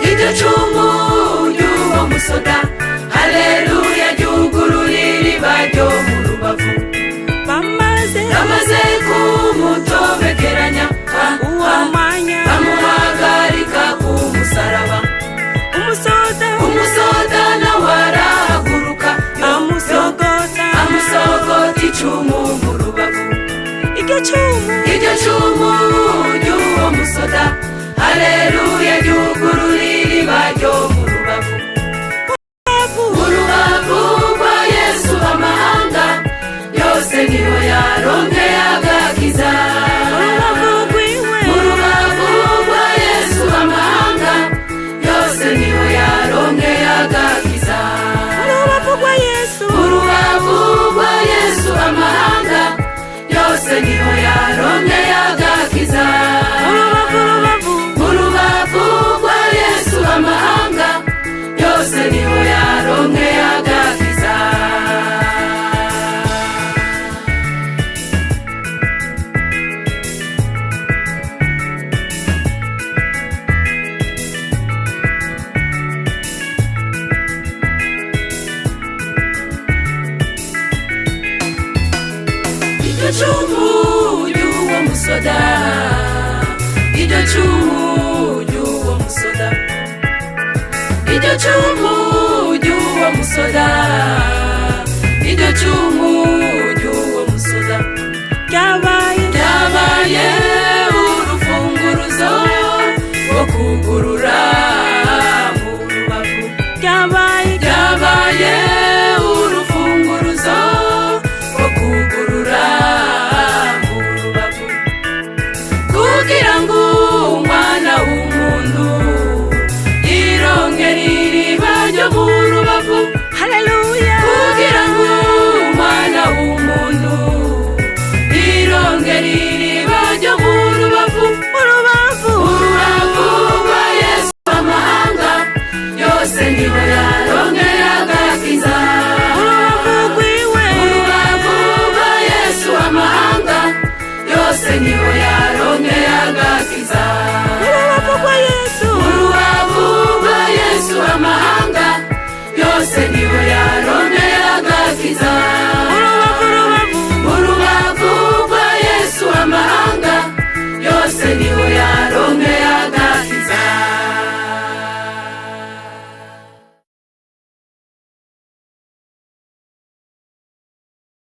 iryo cumu ry'uwo musoda haleluya ryugururira iriba ryo mu Rubavu bamaze kumutobekeranya bamuhagarika ku musaraba umusoda nawe arahaguruka amusogota icumu mu Rubavu iryo cumu ry'uwo musoda haleluya ryugururira iriba ryo mu Rubavu rwa Yesu amahanga yose niho yaronkeye agakiza mu Rubavu rwa Yesu amahanga yose niho yaronkeye agakiza mu Rubavu rwa Yesu amahanga yose niho yaronkeye agakiza mu Rubavu rwa Yesu amahanga yose niho yaronkeye agakiza iryo cumu ry'uwo musoda iryo cumu ry'uwo musoda iryo cumu ry'uwo musoda iryo cumu ry'uwo musoda ryabaye urufunguruzo rwo kugurura mu Rubavu ryabaye urufunguruzo rwo kugurura mu Rubavu kugira ngo umwana w'umuntu yironkere iriba ryo mu Rubavu haleluya kugira ngo umwana w'umuntu yironkere iriba ryo mu Rubavu rwa Yesu amahanga yose niho yaronkeye agakiza Urubavu rwa Yesu amahanga yose niho yaronkeye agakiza Urubavu rwa Yesu amahanga yose niho yaronkeye agakiza Urubavu rwa Yesu amahanga yose niho yaronkeye